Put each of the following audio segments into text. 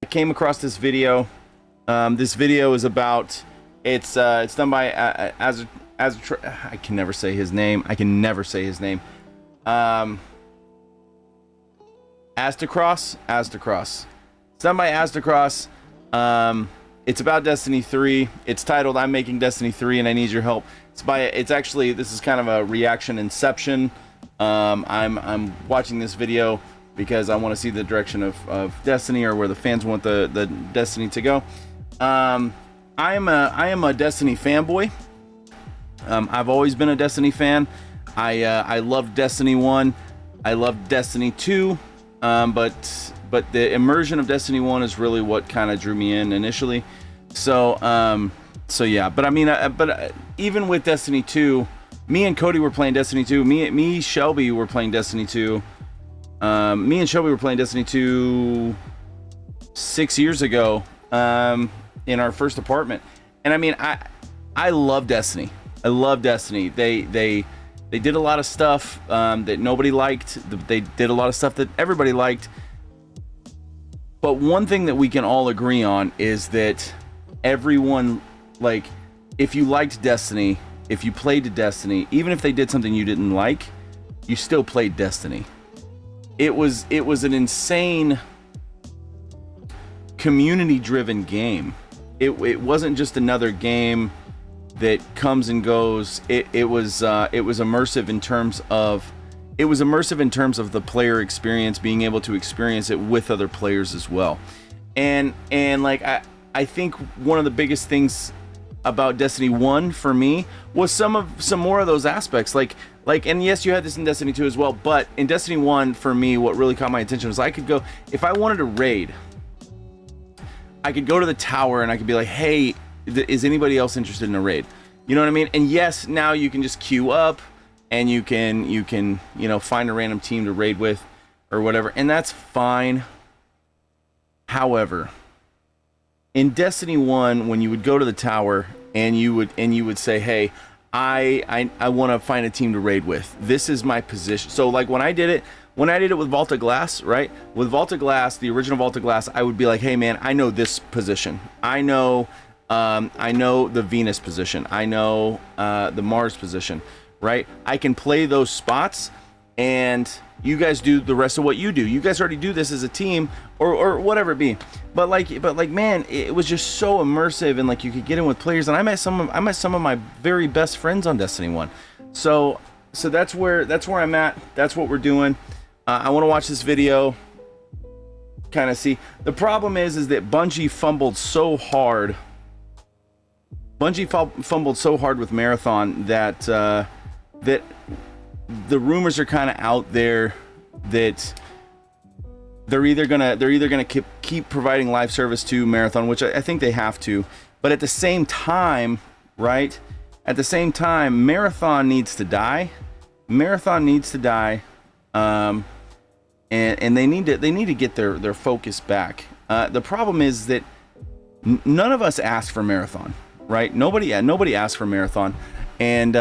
I came across this video. This video is about it's done by I can never say his name. Aztecross. It's done by Aztecross. It's about Destiny 3. It's titled "I'm making Destiny 3 and I need your help." It's actually, this is kind of a reaction inception. I'm watching this video because I want to see the direction of Destiny, or where the fans want the Destiny to go. I am a Destiny fanboy. I've always been a Destiny fan. I loved Destiny 1. I loved Destiny 2. But the immersion of Destiny 1 is really what kind of drew me in initially. So yeah. But I mean, even with Destiny 2, me and Cody were playing Destiny 2. Me, Shelby were playing Destiny 2. Me and Shelby were playing Destiny 2 6 years ago, in our first apartment. And I mean, I love Destiny. I love Destiny. They did a lot of stuff that nobody liked. They did a lot of stuff that everybody liked. But one thing that we can all agree on is that everyone, like, if you liked Destiny, if you played Destiny, even if they did something you didn't like, you still played Destiny. It was an insane community-driven game. It wasn't just another game that comes and goes. It was immersive in terms of the player experience, being able to experience it with other players as well. And like I think one of the biggest things about Destiny 1 for me was some more of those aspects, like and yes, you had this in Destiny 2 as well, but in Destiny 1 for me, what really caught my attention was I could go, if I wanted to raid, I could go to the tower and I could be like, hey, is anybody else interested in a raid? You know what I mean? And yes, now you can just queue up and you can find a random team to raid with or whatever, and that's fine. However, in Destiny 1, when you would go to the tower and you would say, hey, I want to find a team to raid with. This is my position. So like when I did it with Vault of Glass, right? With Vault of Glass, the original Vault of Glass, I would be like, hey man, I know this position. I know the Venus position. I know the Mars position, right? I can play those spots, and you guys do the rest of what you do. You guys already do this as a team, or whatever it be. But like, man, it was just so immersive, and like you could get in with players. And I met some of my very best friends on Destiny 1. So that's where I'm at. That's what we're doing. I want to watch this video, kind of see. The problem is that Bungie fumbled so hard. Fumbled so hard with Marathon that that the rumors are kind of out there that they're either gonna keep providing live service to Marathon, which I think they have to, but at the same time, right? At the same time, Marathon needs to die. And they need to get their focus back. The problem is that none of us asked for Marathon, right? Nobody asked for Marathon, and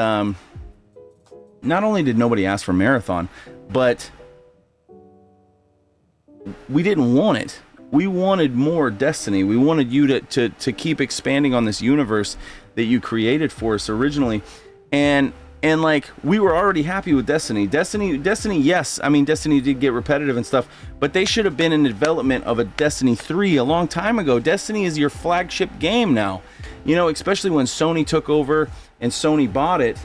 not only did nobody ask for Marathon, but we didn't want it. We wanted more Destiny. We wanted you to keep expanding on this universe that you created for us originally, and like we were already happy with Destiny. Yes, I mean Destiny did get repetitive and stuff, but they should have been in the development of a Destiny 3 a long time ago. Destiny is your flagship game now, especially when Sony took over and Sony bought it.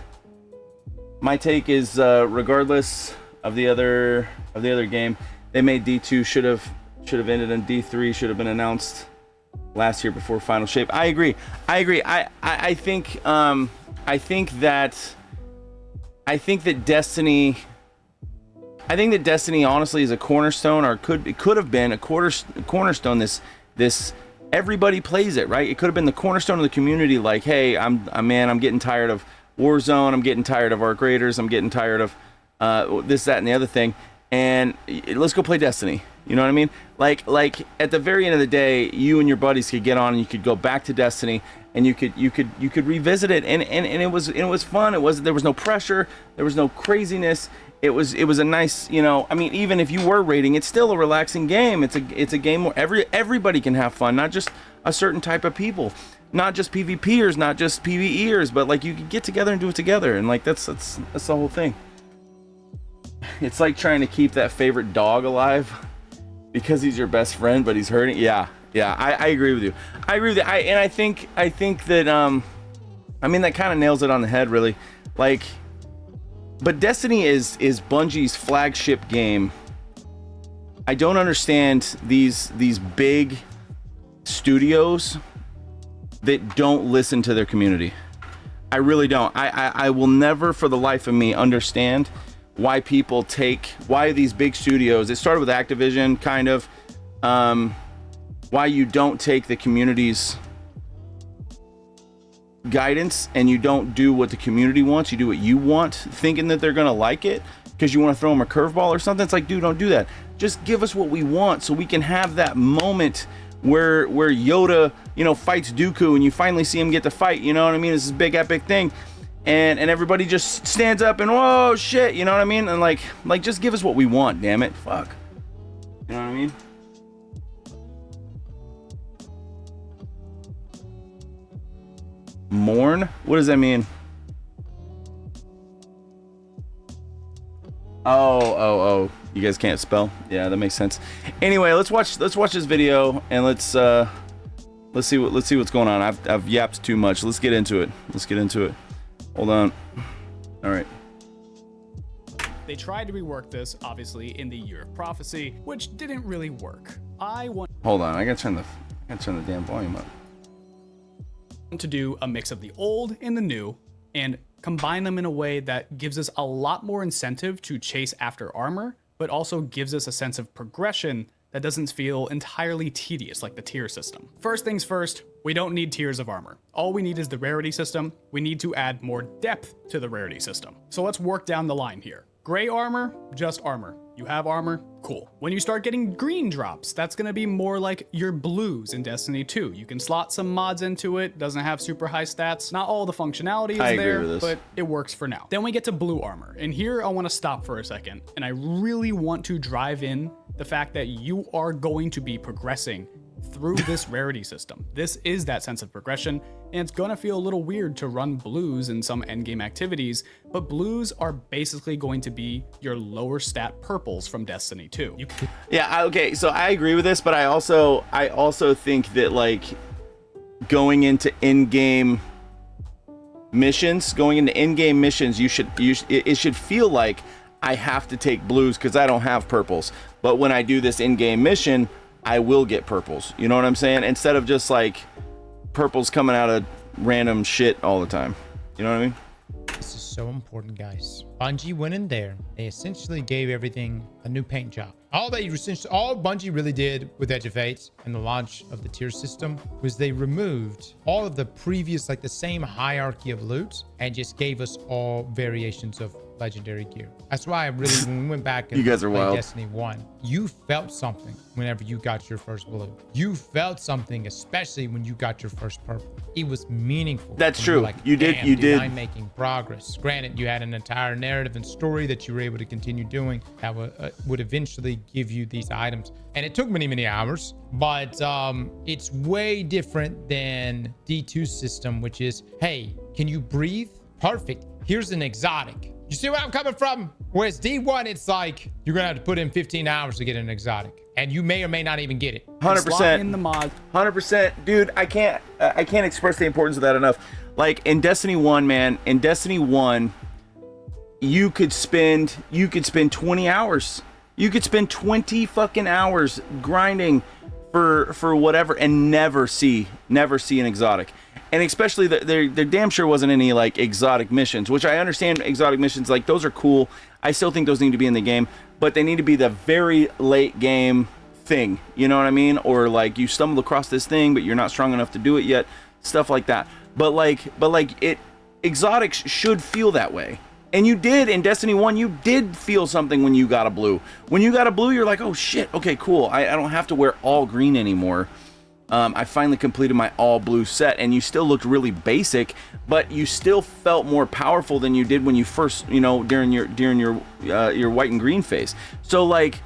My take is, regardless of the other game, they made D2 should have ended in D3, should have been announced last year before Final Shape. I agree. I think that Destiny honestly is a cornerstone, or it could have been a cornerstone. This everybody plays it, right? It could have been the cornerstone of the community. Like, hey, I'm getting tired of Warzone. I'm getting tired of Arc Raiders. I'm getting tired of this, that, and the other thing. And let's go play Destiny. You know what I mean? Like at the very end of the day, you and your buddies could get on and you could go back to Destiny, and you could revisit it, and it was fun. There was no pressure. There was no craziness. it was a nice, you know, I mean, even if you were raiding, it's still a relaxing game. It's a game where everybody can have fun, not just a certain type of people, not just PvPers, not just PvEers, but like you can get together and do it together, and like that's the whole thing. It's like trying to keep that favorite dog alive because he's your best friend, but he's hurting. Yeah, I agree with you. I agree with you. I think that I mean, that kind of nails it on the head, really. Like, but Destiny is Bungie's flagship game. I don't understand these big studios that don't listen to their community. I really don't. I will never for the life of me understand why these big studios, it started with Activision, kind of, why you don't take the community's guidance and you don't do what the community wants, you do what you want, thinking that they're gonna like it because you want to throw them a curveball or something. It's like, dude, don't do that. Just give us what we want so we can have that moment where Yoda, you know, fights Dooku and you finally see him get to fight, you know what I mean? It's this big epic thing. And everybody just stands up and whoa shit, you know what I mean? And like just give us what we want, damn it. Fuck. You know what I mean? Mourn? What does that mean? Oh. You guys can't spell? Yeah, that makes sense. Anyway, let's watch this video and let's see what's going on. I've yapped too much. Let's get into it. Hold on. All right. They tried to rework this, obviously, in the Year of Prophecy, which didn't really work. Hold on. I gotta turn the damn volume up. To do a mix of the old and the new and combine them in a way that gives us a lot more incentive to chase after armor, but also gives us a sense of progression that doesn't feel entirely tedious like the tier system. First things first, we don't need tiers of armor. All we need is the rarity system. We need to add more depth to the rarity system. So let's work down the line here. Gray armor, just armor. You have armor, cool. When you start getting green drops, that's gonna be more like your blues in Destiny 2. You can slot some mods into it, doesn't have super high stats. Not all the functionality is there, but it works for now. Then we get to blue armor, and here I wanna stop for a second, and I really want to drive in the fact that you are going to be progressing through this rarity system. This is that sense of progression, and it's gonna feel a little weird to run blues in some endgame activities, but blues are basically going to be your lower stat purples from Destiny 2. Yeah, okay, so I agree with this, but I also think that like going into in-game missions, it should feel like I have to take blues because I don't have purples. But when I do this in-game mission, I will get purples. You know what I'm saying? Instead of just like purples coming out of random shit all the time. You know what I mean? This is so important, guys. Bungie went in there. They essentially gave everything a new paint job. All Bungie really did with Edge of Fates and the launch of the tier system was they removed all of the previous, like the same hierarchy of loot and just gave us all variations of legendary gear. That's why I really, when we went back and you guys are played wild. Destiny 1, you felt something whenever you got your first blue. You felt something, especially when you got your first purple. It was meaningful. That's true. Like, you did. I'm making progress. Granted, you had an entire narrative and story that you were able to continue doing that would eventually give you these items. And it took many hours, but it's way different than D2 system, which is, hey, can you breathe? Perfect. Here's an exotic. You see where I'm coming from? Whereas D1, it's like you're gonna have to put in 15 hours to get an exotic, and you may or may not even get it. 100% in the mod. 100%, dude. I can't express the importance of that enough. Like in Destiny 1, man. In Destiny 1, you could spend 20 hours. You could spend 20 fucking hours grinding for whatever and never see an exotic. And especially there damn sure wasn't any like exotic missions, which I understand exotic missions, like those are cool. I still think those need to be in the game, but they need to be the very late game thing. You know what I mean? Or like you stumbled across this thing, but you're not strong enough to do it yet. Stuff like that. But exotics should feel that way. And you did in Destiny 1, you did feel something when you got a blue. When you got a blue, you're like, oh shit, okay, cool. I don't have to wear all green anymore. I finally completed my all blue set, and you still looked really basic, but you still felt more powerful than you did when you first, you know, during your white and green phase. So like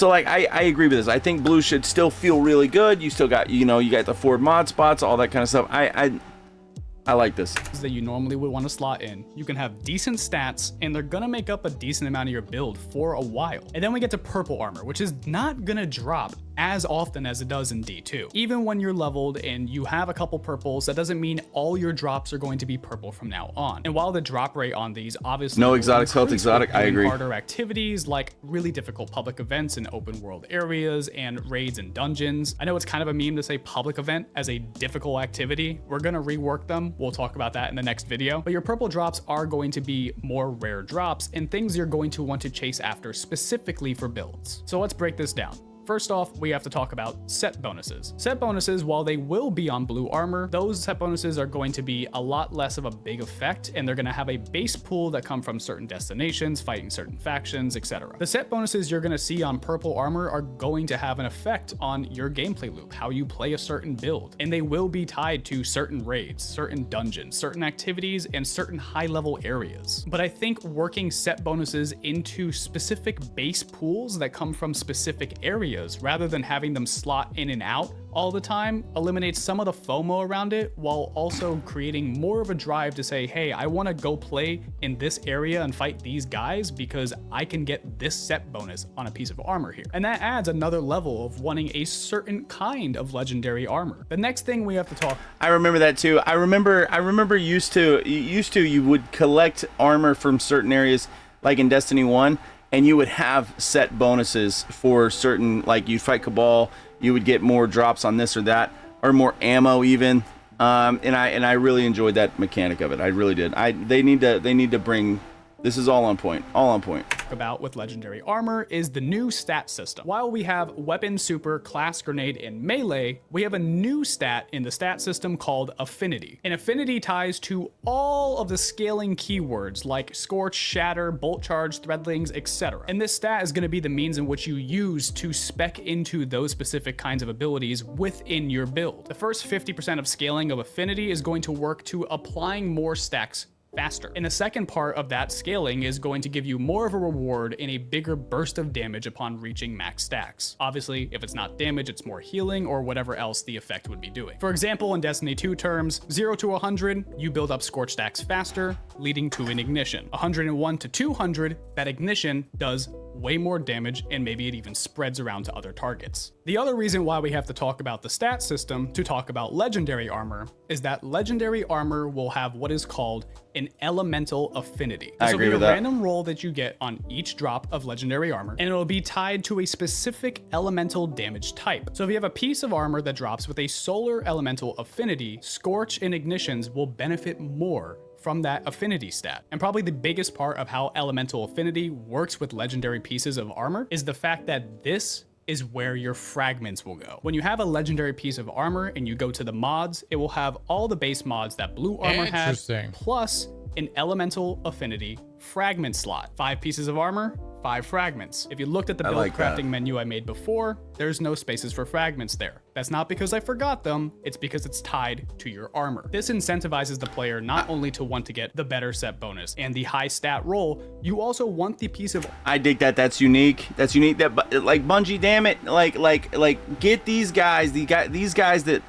I agree with this. I think blue should still feel really good. You still got, you know, you got the 4 mod spots, all that kind of stuff. I like this. That you normally would want to slot in. You can have decent stats, and they're gonna make up a decent amount of your build for a while. And then we get to purple armor, which is not gonna drop as often as it does in D2. Even when you're leveled and you have a couple purples, that doesn't mean all your drops are going to be purple from now on. And while the drop rate on these obviously no exotics, health exotic, I agree. Harder activities like really difficult public events in open world areas and raids and dungeons. I know it's kind of a meme to say public event as a difficult activity. We're gonna rework them. We'll talk about that in the next video. But your purple drops are going to be more rare drops and things you're going to want to chase after specifically for builds. So let's break this down. First off, we have to talk about set bonuses. Set bonuses, while they will be on blue armor, those set bonuses are going to be a lot less of a big effect, and they're going to have a base pool that come from certain destinations, fighting certain factions, etc. The set bonuses you're going to see on purple armor are going to have an effect on your gameplay loop, how you play a certain build, and they will be tied to certain raids, certain dungeons, certain activities, and certain high-level areas. But I think working set bonuses into specific base pools that come from specific areas rather than having them slot in and out all the time eliminates some of the FOMO around it, while also creating more of a drive to say, hey, I want to go play in this area and fight these guys because I can get this set bonus on a piece of armor here. And that adds another level of wanting a certain kind of legendary armor. The next thing we have to talk. I remember that too. I remember used to you would collect armor from certain areas, like in Destiny 1, and you would have set bonuses for certain, like you'd fight Cabal, you would get more drops on this or that, or more ammo even. And I really enjoyed that mechanic of it. I really did. They need to bring. This is all on point. All on point. About with legendary armor is the new stat system. While we have weapon, super, class, grenade, and melee, we have a new stat in the stat system called affinity. And affinity ties to all of the scaling keywords like scorch, shatter, bolt charge, threadlings, etc. And this stat is going to be the means in which you use to spec into those specific kinds of abilities within your build. The first 50% of scaling of affinity is going to work to applying more stacks faster. And the second part of that scaling is going to give you more of a reward in a bigger burst of damage upon reaching max stacks. Obviously, if it's not damage, it's more healing or whatever else the effect would be doing. For example, in Destiny 2 terms, 0 to 100, you build up scorch stacks faster, leading to an ignition. 101 to 200, that ignition does way more damage, and maybe it even spreads around to other targets. The other reason why we have to talk about the stat system to talk about legendary armor is that legendary armor will have what is called an elemental affinity. This will be a random roll that you get on each drop of legendary armor, and it will be tied to a specific elemental damage type. So if you have a piece of armor that drops with a solar elemental affinity, scorch and ignitions will benefit more from that affinity stat. And probably the biggest part of how elemental affinity works with legendary pieces of armor is the fact that this is where your fragments will go. When you have a legendary piece of armor and you go to the mods, it will have all the base mods that blue armor has, plus an elemental affinity fragment slot. 5 pieces of armor, 5 fragments. If you looked at the build crafting menu I made before, there's no spaces for fragments there. That's not because I forgot them, it's because it's tied to your armor. This incentivizes the player not only to want to get the better set bonus and the high stat roll, you also want the piece of. I dig that. That's unique. That's unique. That, like, Bungie, damn it, like get these guys that.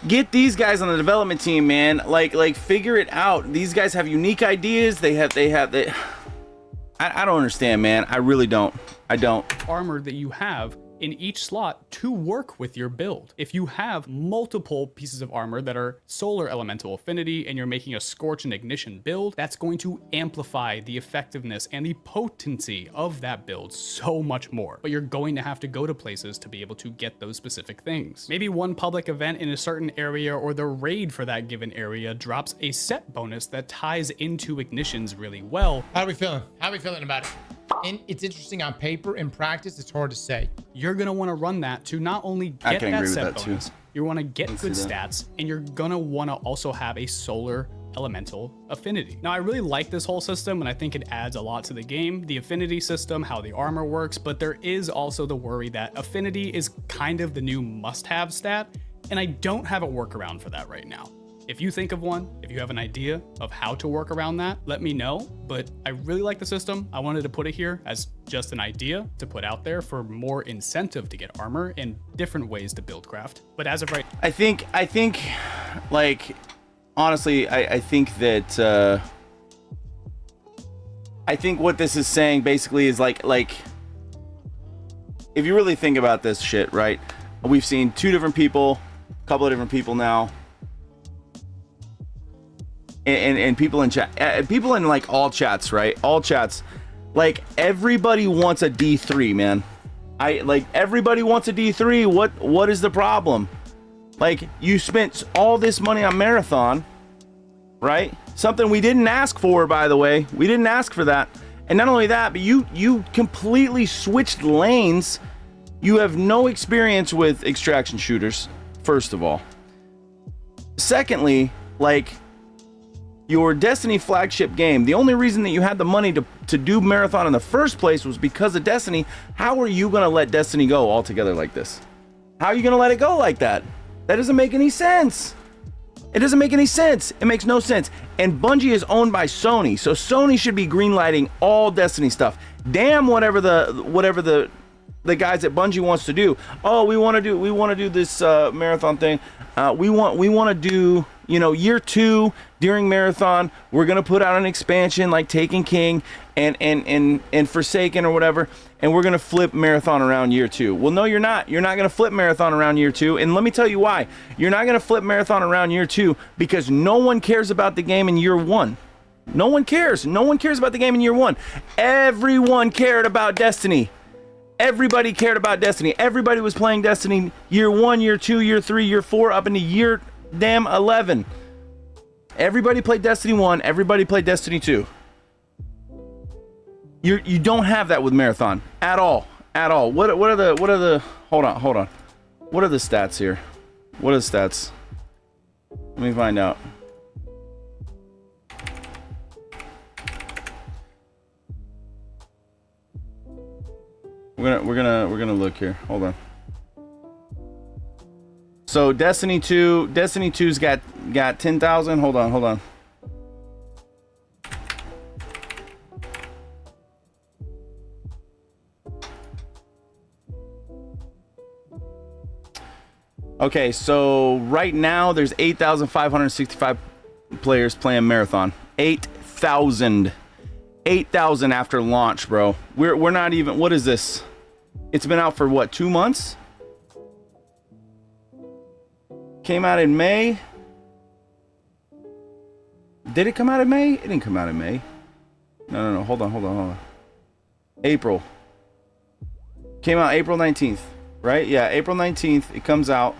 Get these guys on the development team, man. Like figure it out. These guys have unique ideas. I don't understand, man. I really don't. I don't. Armor that you have in each slot to work with your build. If you have multiple pieces of armor that are solar elemental affinity and you're making a scorch and ignition build, that's going to amplify the effectiveness and the potency of that build so much more. But you're going to have to go to places to be able to get those specific things. Maybe one public event in a certain area or the raid for that given area drops a set bonus that ties into ignitions really well. How are we feeling? How are we feeling about it? And it's interesting on paper. In practice, it's hard to say. You're going to want to run that to not only get that set bonus, you want to get good stats, and you're going to want to also have a solar elemental affinity. Now, I really like this whole system, and I think it adds a lot to the game, the affinity system, how the armor works, but there is also the worry that affinity is kind of the new must-have stat, and I don't have a workaround for that right now. If you think of one, if you have an idea of how to work around that, let me know. But I really like the system. I wanted to put it here as just an idea to put out there for more incentive to get armor and different ways to build craft. But as of right, I think, like, honestly, I think that, I think what this is saying basically is like, if you really think about this shit, right? We've seen two different people, a couple of different people now. And people in chat, people in like all chats, right? All chats, like everybody wants a D3, man. Everybody wants a D3. What is the problem? Like, you spent all this money on Marathon, right? Something we didn't ask for, by the way. We didn't ask for that. And not only that, but you completely switched lanes. You have no experience with extraction shooters, first of all. Secondly, like, your Destiny flagship game, the only reason that you had the money to do Marathon in the first place was because of Destiny. How are you going to let Destiny go altogether like this? How are you going to let it go like that? That doesn't make any sense. It doesn't make any sense. It makes no sense. And Bungie is owned by Sony, so Sony should be greenlighting all Destiny stuff. Damn whatever the guys at Bungie wants to do. Oh, we want to do this Marathon thing. We want to do, you know, year 2 during Marathon. We're gonna put out an expansion like Taken King and Forsaken or whatever, and we're gonna flip Marathon around year 2. Well, no, you're not. You're not gonna flip Marathon around year 2, and let me tell you why. You're not gonna flip Marathon around year 2 because no one cares about the game in year 1. No one cares. No one cares about the game in year 1. Everyone cared about Destiny. Everybody cared about Destiny. Everybody was playing Destiny year 1, year 2, year 3, year 4, up into year damn 11. Everybody played Destiny 1. Everybody played Destiny 2. You don't have that with Marathon at all. At all. What are the hold on. What are the stats here? What are the stats? Let me find out. We're gonna look here. Hold on. So Destiny 2's got 10,000. Hold on. Okay, so right now there's 8,565 players playing Marathon. 8,000 after launch, bro. We're not even, what is this? It's been out for what, 2 months? Came out in May. Did it come out in May? It didn't come out in May. No. Hold on. April. Came out April 19th, right? Yeah, April 19th it comes out.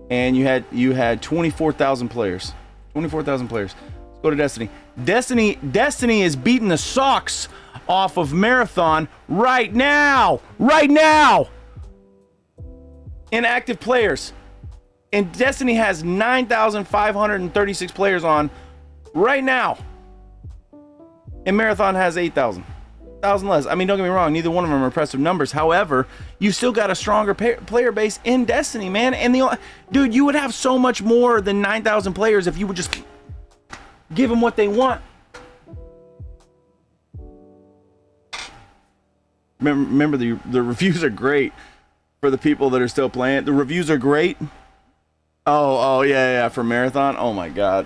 And you had 24,000 players. 24,000 players. Let's go to Destiny. Destiny is beating the socks off of Marathon right now. Right now. Inactive players. And Destiny has 9,536 players on right now. And Marathon has 8,000. 1,000 less. I mean, don't get me wrong, neither one of them are impressive numbers. However, you still got a stronger player base in Destiny, man. And dude, you would have so much more than 9,000 players if you would just give them what they want. Remember the reviews are great for the people that are still playing. The reviews are great. Oh yeah, for Marathon. Oh my god.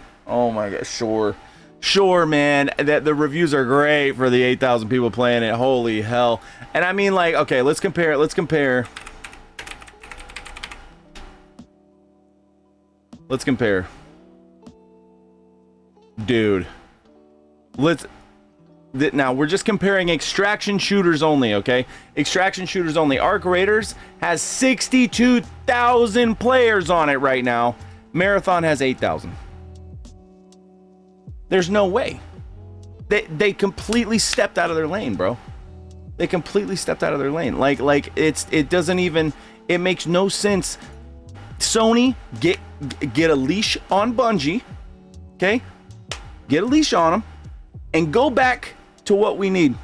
Sure, man. That the reviews are great for the 8,000 people playing it. Holy hell. And I mean, like, okay, let's compare. Dude. Now, we're just comparing extraction shooters only, okay? Extraction shooters only. Arc Raiders has 62,000 players on it right now. Marathon has 8,000. There's no way. They completely stepped out of their lane, bro. They completely stepped out of their lane. Like it doesn't even, it makes no sense Sony, get a leash on Bungie, okay? Get a leash on them, and go back to what we need.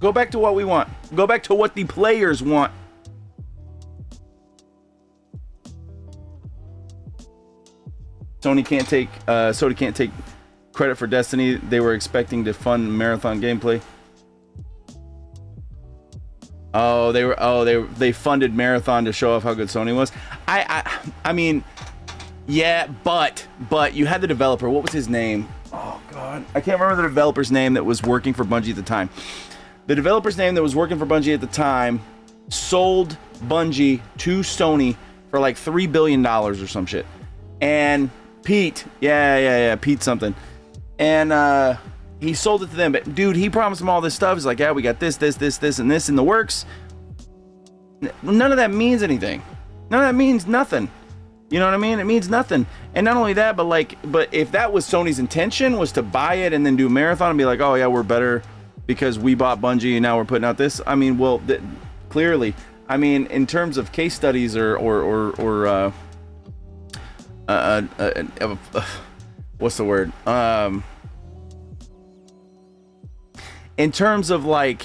Go back to what we want. Go back to what the players want. Sony can't take credit for Destiny. They were expecting to fund marathon gameplay. They funded Marathon to show off how good Sony was. I mean, yeah, but you had the developer. What was his name? Oh God, I can't remember the developer's name that was working for Bungie at the time. The developer's name that was working for Bungie at the time sold Bungie to Sony for like $3 billion or some shit. And Pete, Pete something, and he sold it to them. But dude, he promised them all this stuff. He's like, yeah, we got this, and this in the works. None of that means anything. None of that means nothing. You know what I mean? It means nothing. And not only that, but if that was Sony's intention, was to buy it and then do a marathon and be like, oh yeah, we're better because we bought Bungie and now we're putting out this. I mean, well, clearly, I mean, in terms of case studies or what's the word? In terms of like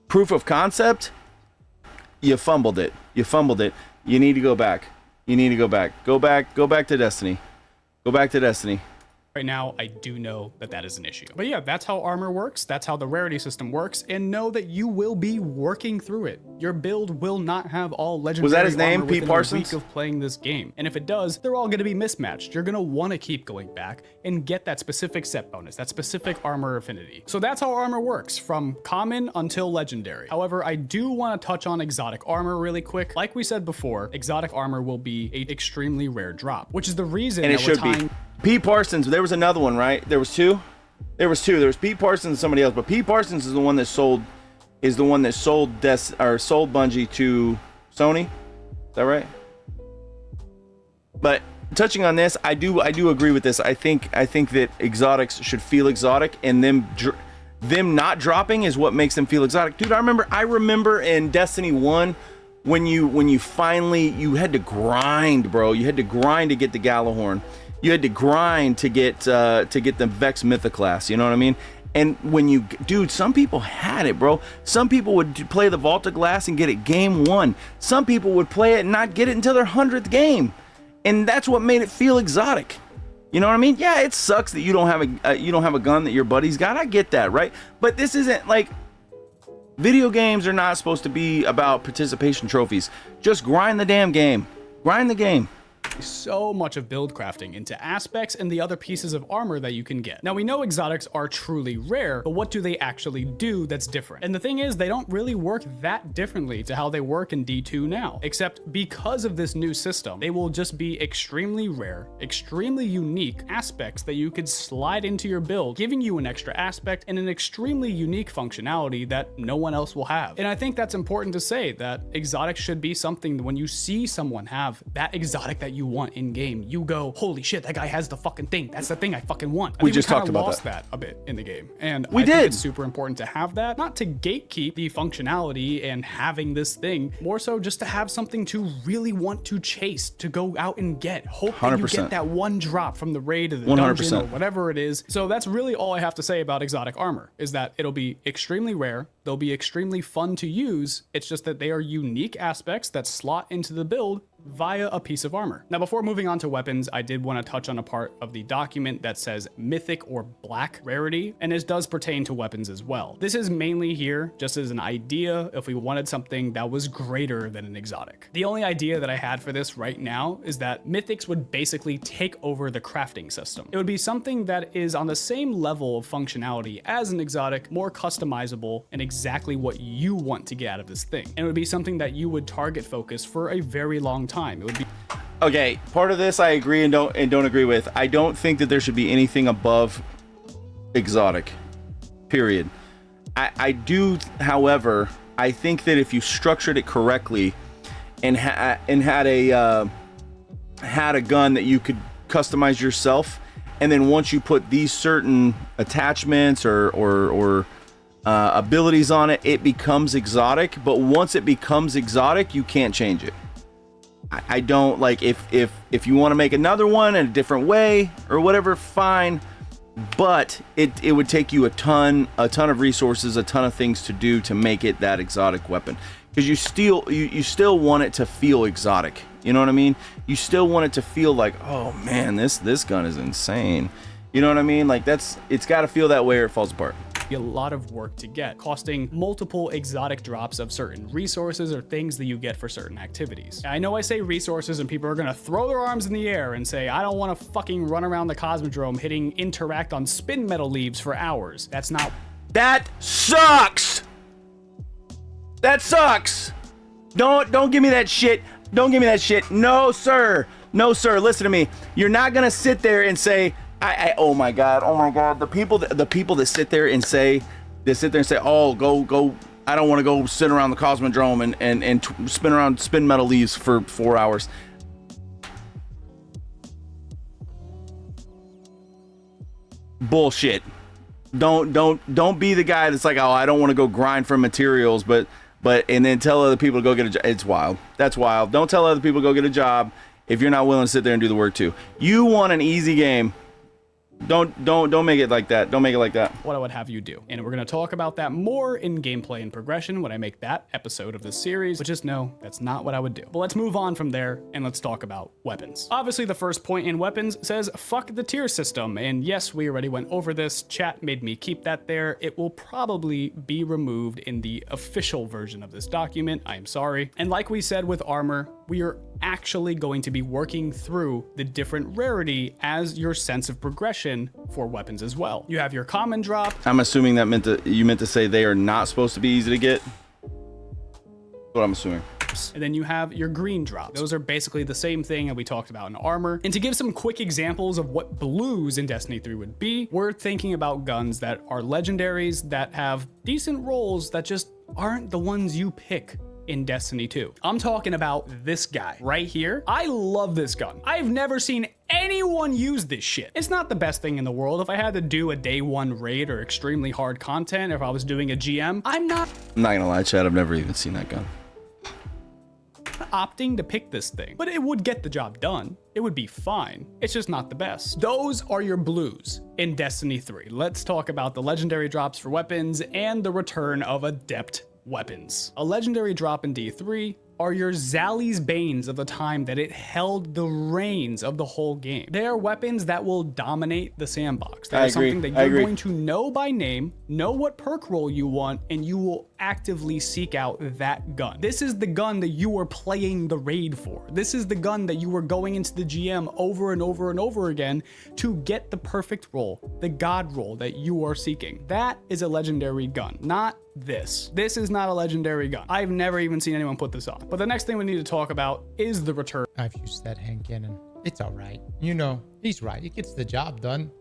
proof of concept, you fumbled it. You need to go back. Go back to Destiny. Go back to Destiny. Right now, I do know that is an issue. But yeah, that's how armor works. That's how the rarity system works. And know that you will be working through it. Your build will not have all legendary. Was that his name, Pete Parsons? A week of playing this game. And if it does, they're all going to be mismatched. You're going to want to keep going back and get that specific set bonus, that specific armor affinity. So that's how armor works, from common until legendary. However, I do want to touch on exotic armor really quick. Like we said before, exotic armor will be an extremely rare drop, which is the reason and that it should be. Pete Parsons, there was another one, right? There was two. There was Pete Parsons and somebody else, but Pete Parsons is the one that sold sold Bungie to Sony. Is that right? But touching on this, I do agree with this. I think that exotics should feel exotic, and them not dropping is what makes them feel exotic. Dude, I remember in Destiny 1 when you finally had to grind, bro. You had to grind to get the Gallahorn. You had to grind to get the Vex Mythoclast, you know what I mean? And when some people had it, bro. Some people would play the Vault of Glass and get it game 1. Some people would play it and not get it until their 100th game. And that's what made it feel exotic. You know what I mean? Yeah, it sucks that you don't have a gun that your buddy's got. I get that, right? But this isn't like, video games are not supposed to be about participation trophies. Just grind the damn game. Grind the game. So much of build crafting into aspects and the other pieces of armor that you can get. Now, we know exotics are truly rare, but what do they actually do that's different? And the thing is, they don't really work that differently to how they work in D2 now, except because of this new system, they will just be extremely rare, extremely unique aspects that you could slide into your build, giving you an extra aspect and an extremely unique functionality that no one else will have. And I think that's important to say, that exotics should be something that when you see someone have that exotic that you want in game, you go, holy shit, that guy has the fucking thing. That's the thing I fucking want. We just talked about lost that a bit in the game, and I think it's super important to have that, not to gatekeep the functionality and having this thing, more so just to have something to really want to chase, to go out and get. Hope that you get that one drop from the raid or the 100%. dungeon or whatever it is. So that's really all I have to say about exotic armor, is that it'll be extremely rare. They'll be extremely fun to use. It's just that they are unique aspects that slot into the build via a piece of armor. Now, before moving on to weapons, I did want to touch on a part of the document that says mythic or black rarity, and this does pertain to weapons as well. This is mainly here just as an idea if we wanted something that was greater than an exotic. The only idea that I had for this right now is that mythics would basically take over the crafting system. It would be something that is on the same level of functionality as an exotic, more customizable, and exactly what you want to get out of this thing. And it would be something that you would target focus for a very long time. It would be okay. Part of this I agree and don't agree with. I don't think that there should be anything above exotic. Period. I do, however, I think that if you structured it correctly and had a gun that you could customize yourself, and then once you put these certain attachments or abilities on it, it becomes exotic. But once it becomes exotic, you can't change it. I don't like, if you want to make another one in a different way or whatever, fine, but it would take you a ton of resources, a ton of things to do to make it that exotic weapon, because you still want it to feel exotic. You know what I mean? You still want it to feel like, oh man, this gun is insane. You know what I mean? Like, it's got to feel that way or it falls apart. A lot of work to get, costing multiple exotic drops of certain resources or things that you get for certain activities. I know I say resources and people are gonna throw their arms in the air and say, I don't want to fucking run around the Cosmodrome hitting interact on spin metal leaves for hours. That sucks. That sucks. Don't give me that shit. Don't give me that shit. No, sir. No, sir. Listen to me. You're not gonna sit there and say, oh my god, the people that sit there and say, oh, go, I don't want to go sit around the Cosmodrome and spin around spin metal leaves for 4 hours. Bullshit. Don't be the guy that's like, oh, I don't want to go grind for materials, but and then tell other people to go get a job. It's wild. That's wild. Don't tell other people to go get a job if you're not willing to sit there and do the work too. You want an easy game. Don't make it like that. Don't make it like that. What I would have you do. And we're going to talk about that more in gameplay and progression when I make that episode of this series, but just know that's not what I would do. But let's move on from there and let's talk about weapons. Obviously, the first point in weapons says, fuck the tier system. And yes, we already went over this. Chat made me keep that there. It will probably be removed in the official version of this document. I am sorry. And like we said with armor, we are actually going to be working through the different rarity as your sense of progression for weapons as well. You have your common drop. I'm assuming that you meant to say they are not supposed to be easy to get. That's what I'm assuming. And then you have your green drops. Those are basically the same thing that we talked about in armor. And to give some quick examples of what blues in Destiny 3 would be, we're thinking about guns that are legendaries that have decent rolls that just aren't the ones you pick in Destiny 2. I'm talking about this guy right here. I love this gun. I've never seen anyone use this shit. It's not the best thing in the world. If I had to do a day one raid or extremely hard content, if I was doing a GM, I'm not gonna lie, Chad, I've never even seen that gun. Opting to pick this thing, but it would get the job done. It would be fine. It's just not the best. Those are your blues in Destiny 3. Let's talk about the legendary drops for weapons and the return of adept weapons. A legendary drop in D3 are your Zali's Banes of the time that it held the reins of the whole game. They are weapons that will dominate the sandbox. They are something that you're going to know by name, know what perk roll you want, and you will actively seek out that gun. This is the gun that you are playing the raid for. This is the gun that you were going into the GM over and over and over again to get the perfect roll, the god roll that you are seeking. That is a legendary gun, not this. This is not a legendary gun. I've never even seen anyone put this on. But the next thing we need to talk about is the return. I've used that hand cannon. It's all right. You know, he's right. It gets the job done.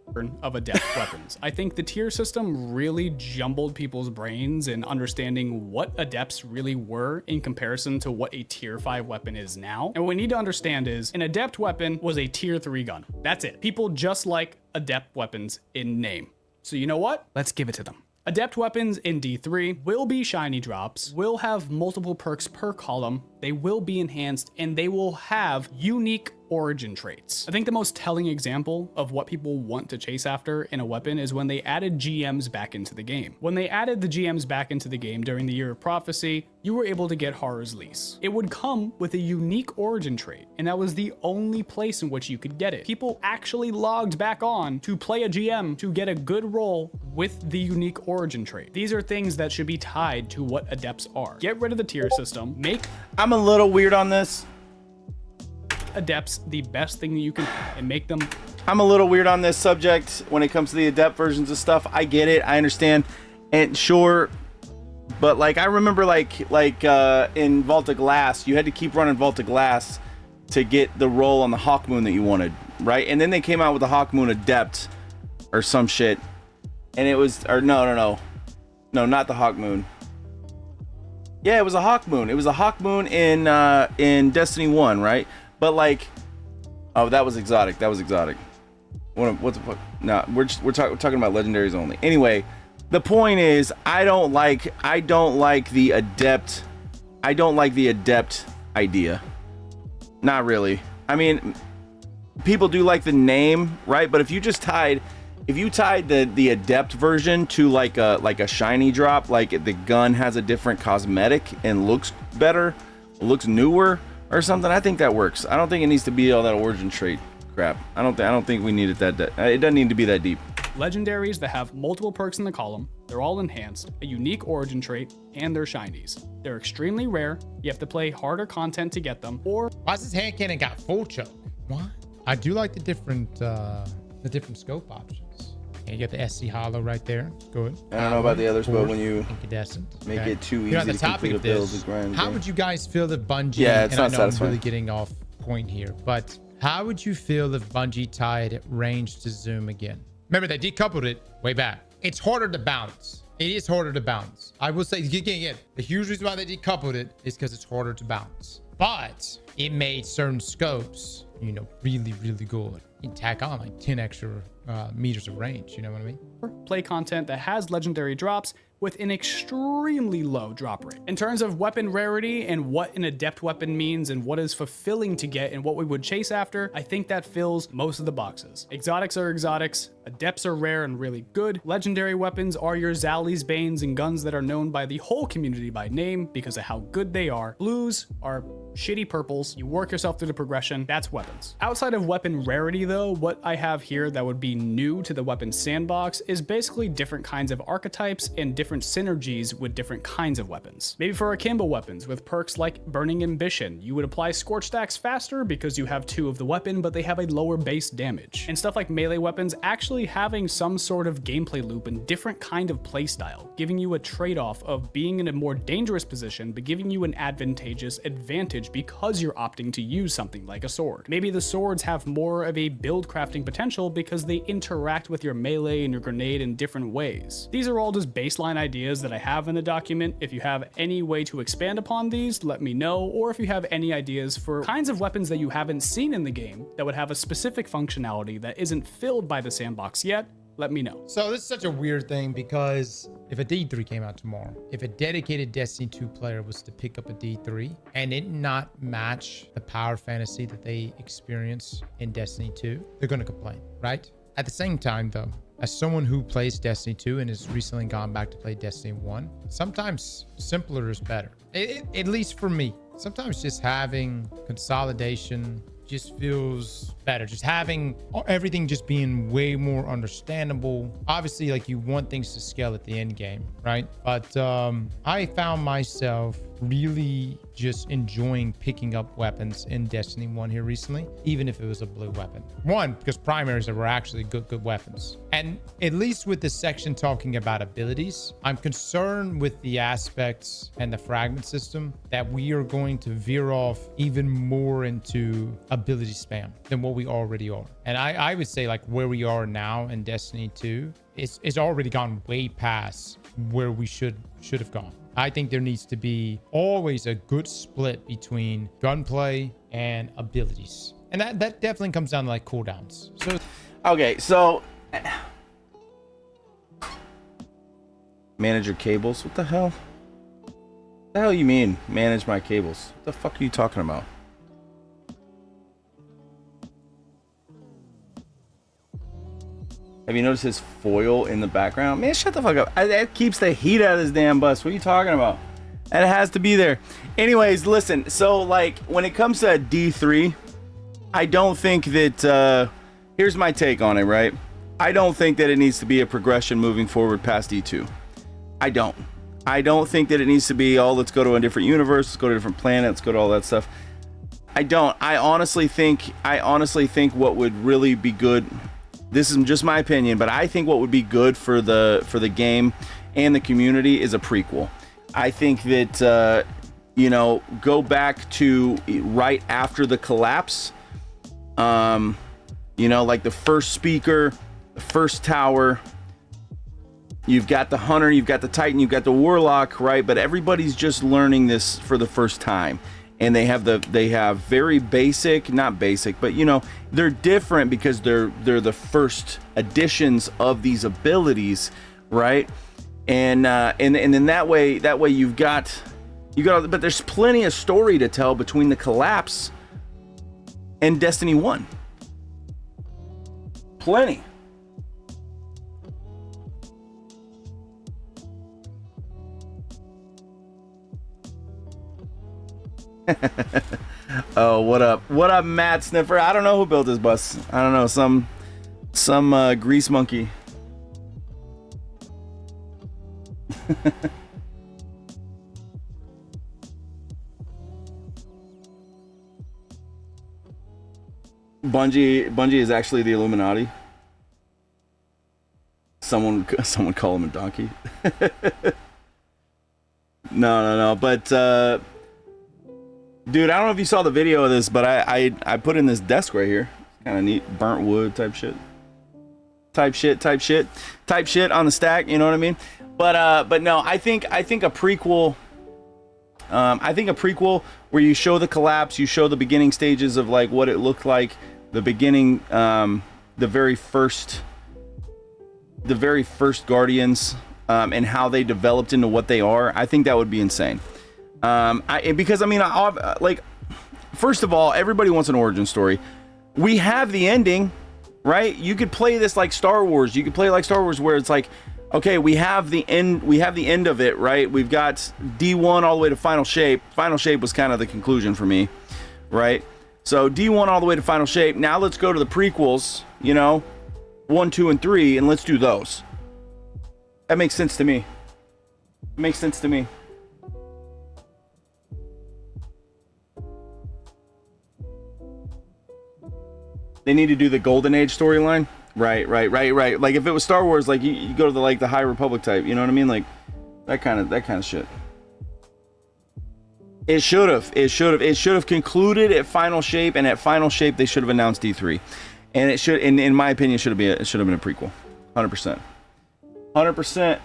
Of adept weapons. I think the tier system really jumbled people's brains in understanding what adepts really were in comparison to what a tier 5 weapon is now. And what we need to understand is an adept weapon was a tier 3 gun. That's it. People just like adept weapons in name. So you know what? Let's give it to them. Adept weapons in D3 will be shiny drops, will have multiple perks per column, they will be enhanced, and they will have unique origin traits. I think the most telling example of what people want to chase after in a weapon is when they added GMs back into the game. When they added the GMs back into the game during the Year of Prophecy, you were able to get Horror's Lease. It would come with a unique origin trait, and that was the only place in which you could get it. People actually logged back on to play a GM to get a good roll with the unique origin trait. These are things that should be tied to what adepts are. Get rid of the tier system, make I'm a little weird on this. Adepts the best thing that you can and make them. I'm a little weird on this subject when it comes to the adept versions of stuff. I get it, I understand, and sure, but like I remember like in Vault of Glass, you had to keep running Vault of Glass to get the roll on the Hawk Moon that you wanted, right? And then they came out with the Hawk Moon Adept or some shit, and it was no, not the Hawk Moon. Yeah, it was a Hawk Moon. It was a Hawk Moon in Destiny 1, right? But like, oh, that was exotic. That was exotic. What the fuck? No, we're talking about legendaries only. Anyway, the point is, I don't like the adept idea. Not really. I mean, people do like the name, right? But if you tied the adept version to like a shiny drop, like the gun has a different cosmetic and looks better, looks newer or something, I think that works. I don't think it needs to be all that origin trait crap. I don't think we need it that it doesn't need to be that deep. Legendaries that have multiple perks in the column, they're all enhanced, a unique origin trait, and they're shinies. They're extremely rare, you have to play harder content to get them, or... Why's this hand cannon got full choke? What? I do like the different scope options. And you get the SC Hollow right there. Good. I don't know about the others, but when you incandescent, make it too easy on the to topic complete of a build, this, the grind how game. would you guys feel if Bungie... Yeah, it's and not I know satisfying. I'm really getting off point here, but how would you feel if Bungie tied range to zoom again? Remember, they decoupled it way back. It's harder to bounce. It is harder to bounce. I will say, again, the huge reason why they decoupled it is because it's harder to bounce. But it made certain scopes, you know, really, really good. You can tack on like 10 extra meters of range, you know what I mean? play content that has legendary drops with an extremely low drop rate. In terms of weapon rarity and what an adept weapon means and what is fulfilling to get and what we would chase after, I think that fills most of the boxes. Exotics are exotics, adepts are rare and really good. Legendary weapons are your Zallies, Banes, and guns that are known by the whole community by name because of how good they are. Blues are shitty purples. You work yourself through the progression. That's weapons. Outside of weapon rarity though, what I have here that would be new to the weapon sandbox is basically different kinds of archetypes and different synergies with different kinds of weapons. Maybe for akimbo weapons with perks like Burning Ambition, you would apply scorch stacks faster because you have 2 of the weapon, but they have a lower base damage. And stuff like melee weapons actually having some sort of gameplay loop and different kind of playstyle, giving you a trade-off of being in a more dangerous position, but giving you an advantageous advantage because you're opting to use something like a sword. Maybe the swords have more of a build crafting potential because they interact with your melee and your grenade in different ways. These are all just baseline ideas that I have in the document. If you have any way to expand upon these, let me know, or if you have any ideas for kinds of weapons that you haven't seen in the game that would have a specific functionality that isn't filled by the sandbox yet, let me know. So this is such a weird thing because if a D3 came out tomorrow, if a dedicated Destiny 2 player was to pick up a D3 and it not match the power fantasy that they experience in Destiny 2, they're going to complain, right? At the same time though, as someone who plays Destiny 2 and has recently gone back to play Destiny 1, sometimes simpler is better. At least for me. Sometimes just having consolidation just feels better. Just having everything just being way more understandable. Obviously, like you want things to scale at the end game, right? But I found myself really just enjoying picking up weapons in Destiny 1 here recently, even if it was a blue weapon. One, because primaries were actually good weapons. And at least with the section talking about abilities, I'm concerned with the aspects and the fragment system that we are going to veer off even more into ability spam than what we already are. And I would say like where we are now in Destiny 2 is already gone way past where we should have gone. I think there needs to be always a good split between gunplay and abilities. And that definitely comes down to like cooldowns. So okay, so manage your cables. What the hell? What the hell you mean manage my cables? What the fuck are you talking about? Have you noticed his foil in the background? Man, shut the fuck up. That keeps the heat out of this damn bus. What are you talking about? That has to be there. Anyways, listen. So, like, when it comes to D3, I don't think that... here's my take on it, right? I don't think that it needs to be a progression moving forward past D2. I don't. I don't think that it needs to be, oh, let's go to a different universe, let's go to a different planet, let's go to all that stuff. I don't. I honestly think what would really be good... This is just my opinion, but I think what would be good for the game and the community is a prequel. I think that go back to right after the collapse. Like the first speaker, the first tower. You've got the hunter, you've got the titan, you've got the warlock, right? But everybody's just learning this for the first time. And they have very basic, not basic, but they're different because they're the first additions of these abilities, right? And then that way you got, but there's plenty of story to tell between the collapse and Destiny 1. Plenty. Oh, what up? What up, Matt Sniffer? I don't know who built this bus. I don't know, some grease monkey. Bungie is actually the Illuminati. Someone call him a donkey. No. But dude, I don't know if you saw the video of this, but I put in this desk right here. Kind of neat, burnt wood type shit. Type shit on the stack. You know what I mean? But no, I think a prequel. I think a prequel where you show the collapse, you show the beginning stages of like what it looked like, the beginning, the very first Guardians, and how they developed into what they are. I think that would be insane. Because I mean, like, first of all, everybody wants an origin story. We have the ending, right? You could play this like Star Wars. You could play like Star Wars where it's like, okay, we have the end. We have the end of it, right? We've got D1 all the way to Final Shape. Final Shape was kind of the conclusion for me, right? So D1 all the way to Final Shape. Now let's go to the prequels, you know, 1, 2, and 3, and let's do those. That makes sense to me. It makes sense to me. They need to do the Golden Age storyline. Right. Like if it was Star Wars, like you go to the High Republic type, you know what I mean? Like that kind of shit. It should have concluded at Final Shape, and at Final Shape they should have announced D3. And it should, in my opinion, it should have been a prequel. 100%. 100%.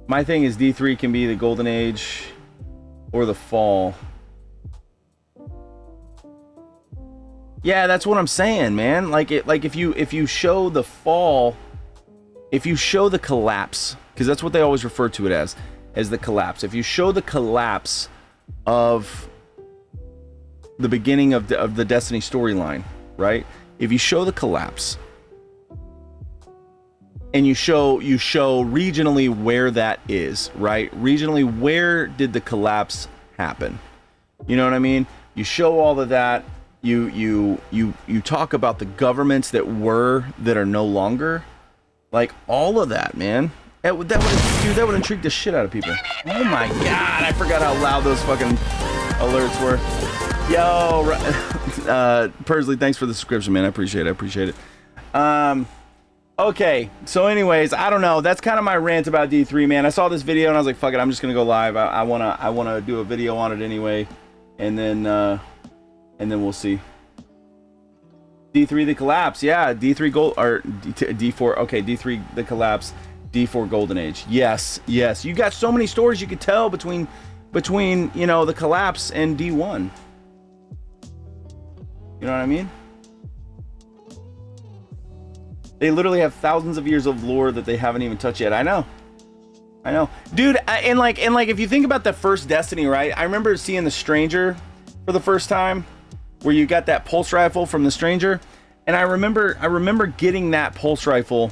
My thing is D3 can be the Golden Age or the Fall. Yeah, that's what I'm saying, man. Like if you show the Fall, if you show the collapse, because that's what they always refer to it as the collapse. If you show the collapse of the beginning of the Destiny storyline, right? If you show the collapse, and you show regionally where that is, right? Regionally, where did the collapse happen? You know what I mean? You show all of that. You talk about the governments that are no longer, like all of that, man. That would intrigue the shit out of people. Oh my god, I forgot how loud those fucking alerts were. Yo, Persley, thanks for the subscription, man. I appreciate it. Okay, so anyways, I don't know. That's kind of my rant about D3, man. I saw this video and I was like, fuck it, I'm just gonna go live. I wanna do a video on it anyway, and then we'll see. D3 the collapse, yeah. D3 gold or D4. Okay, D3 the collapse. D4 Golden Age. Yes. You got so many stories you could tell between the collapse and D1. You know what I mean? They literally have thousands of years of lore that they haven't even touched yet. I know, dude. And like, if you think about the first Destiny, right? I remember seeing the Stranger for the first time, where you got that pulse rifle from the Stranger, and I remember getting that pulse rifle,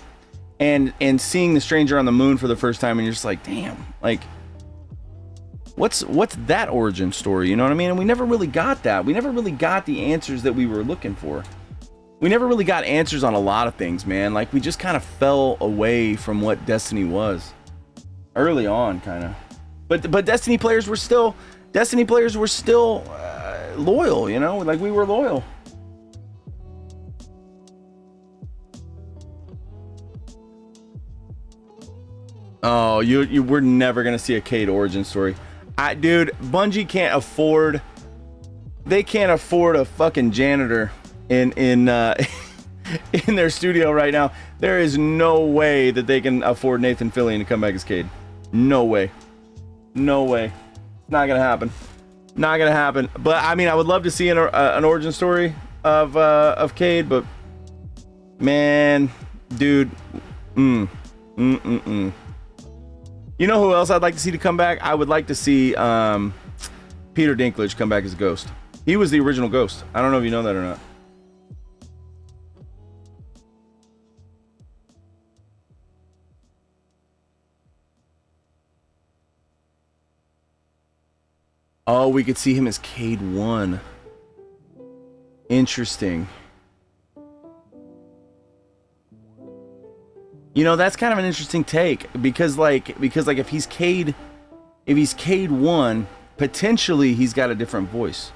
and seeing the Stranger on the moon for the first time, and you're just like, damn, like, what's that origin story? You know what I mean? And we never really got that. We never really got the answers that we were looking for. We never really got answers on a lot of things, man. Like, we just kind of fell away from what Destiny was early on, kind of. But Destiny players were still loyal, you know? Like, we were loyal. Oh, we're never gonna see a Cade origin story. Dude, Bungie can't afford. They can't afford a fucking janitor in in their studio right now. There is no way that they can afford Nathan Fillion to come back as Cade. No way. Not gonna happen. But I mean, I would love to see an origin story of Cade, but man, dude, You know who else I'd like to see to come back? I would like to see Peter Dinklage come back as Ghost. He was the original Ghost. I don't know if you know that or not. Oh, we could see him as Cade 1. Interesting. You know, that's kind of an interesting take because if he's Cade 1, potentially he's got a different voice,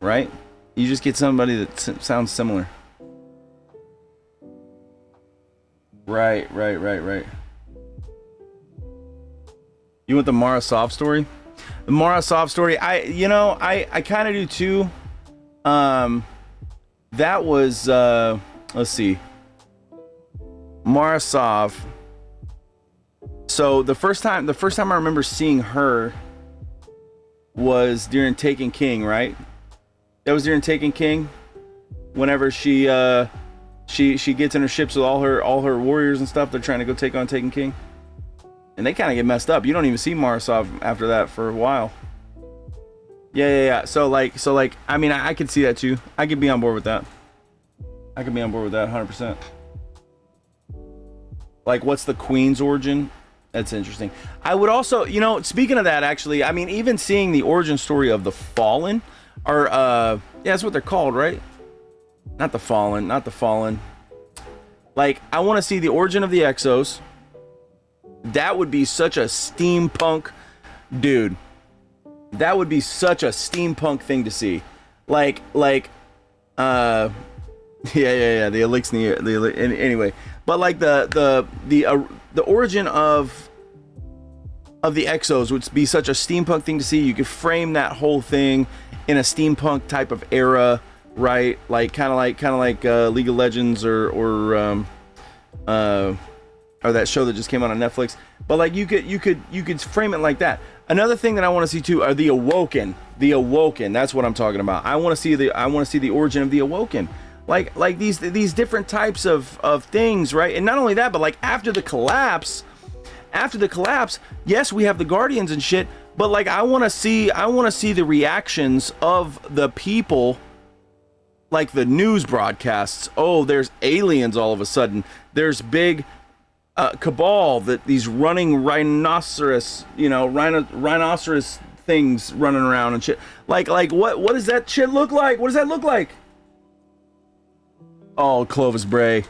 right? You just get somebody that sounds similar. Right. You want the Mara Sov story? The Mara Sov story, I kind of do too. That was let's see. Mara Sov. So the first time I remember seeing her was during Taken King, right? That was during Taken King. Whenever she gets in her ships with all her warriors and stuff, they're trying to go take on Taken King. And they kind of get messed up. You don't even see Mara Sov after that for a while. Yeah. So I mean, I could see that too. I could be on board with that. 100%. Like, what's the Queen's origin? That's interesting. I would also, speaking of that, actually, I mean, even seeing the origin story of the Fallen, or that's what they're called, right? Not the Fallen. Like, I want to see the origin of the Exos. That would be such a steampunk, dude. That would be such a steampunk thing to see. Like, yeah. The elixir, anyway. But like the origin of the Exos would be such a steampunk thing to see. You could frame that whole thing in a steampunk type of era, right? Like kind of like League of Legends or that show that just came out on Netflix. But like you could frame it like that. Another thing that I want to see too are the Awoken. The Awoken. That's what I'm talking about. I want to see the origin of the Awoken. Like these different types of things, right? And not only that, but like after the collapse, yes, we have the Guardians and shit, but like I want to see the reactions of the people, like the news broadcasts. Oh, there's aliens all of a sudden. There's big cabal, that these running rhinoceros things running around and shit. Like what does that shit look like? What does that look like? Oh, Clovis Bray.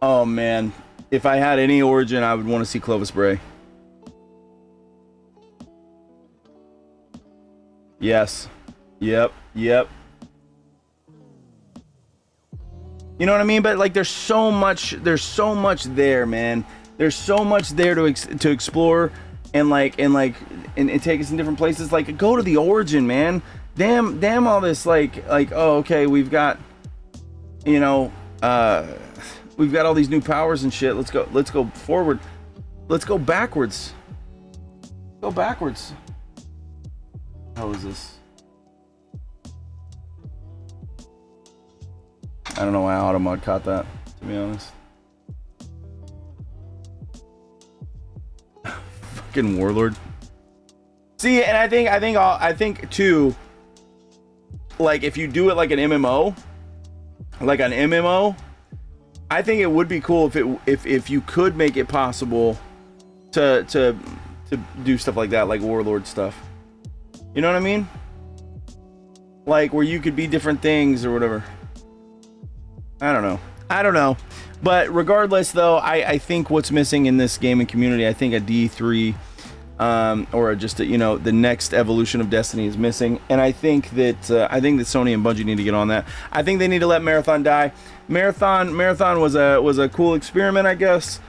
Oh man, if I had any origin, I would want to see Clovis Bray. Yes. Yep. You know what I mean? But like, there's so much there, man. There's so much there to explore and take us in different places. Like, go to the origin, man. Damn all this like oh, okay, we've got we've got all these new powers and shit. Let's go forward. Let's go backwards. How is this? I don't know why Automod caught that, to be honest. Fucking Warlord. See, and I think too, like if you do it like an MMO, I think it would be cool if you could make it possible to do stuff like that, like Warlord stuff. You know what I mean? Like where you could be different things or whatever. I don't know. But regardless, though, I think what's missing in this gaming community, I think a D3 or just the next evolution of Destiny is missing, and I think that Sony and Bungie need to get on that. I think they need to let Marathon die. Marathon was a cool experiment, I guess,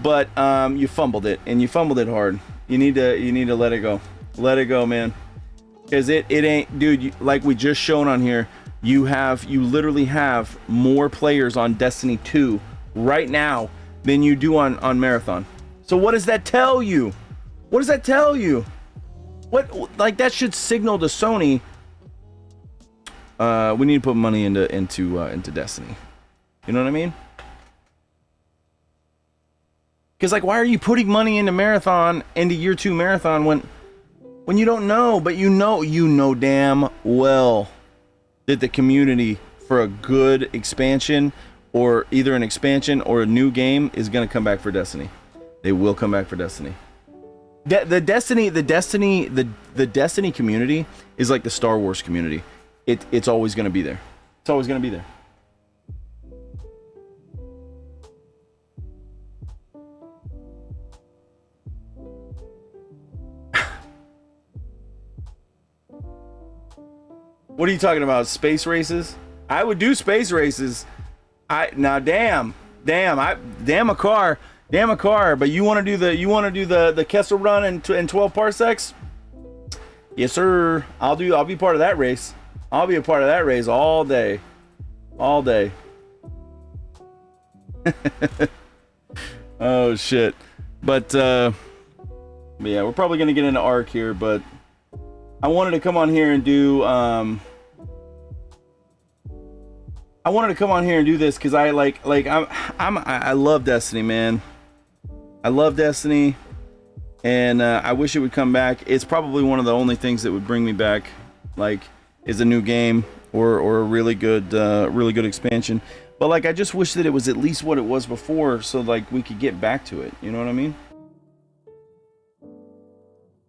but you fumbled it, and you fumbled it hard. You need to let it go. Let it go, man, because it ain't, dude. Like we just shown on here. You literally have more players on Destiny 2 right now than you do on Marathon. So what does that tell you? What like that should signal to Sony we need to put money into Destiny. You know what I mean? Because like, why are you putting money into year 2 marathon when you don't know? But you know damn well that the community for a good expansion, or either an expansion or a new game, is gonna come back for Destiny. They will come back for Destiny. The Destiny community is like the Star Wars community. It's always gonna be there. It's always gonna be there. What are you talking about? Space races? I would do space races. Damn a car. But you want to do the Kessel Run in 12 parsecs? Yes, sir. I'll be part of that race. I'll be a part of that race all day. Oh shit. But yeah, we're probably gonna get into Arc here, but I wanted to come on here and do this because I I love Destiny, man. I love Destiny, and I wish it would come back. It's probably one of the only things that would bring me back, like, is a new game or a really good expansion. But like, I just wish that it was at least what it was before, so like we could get back to it. You know what I mean?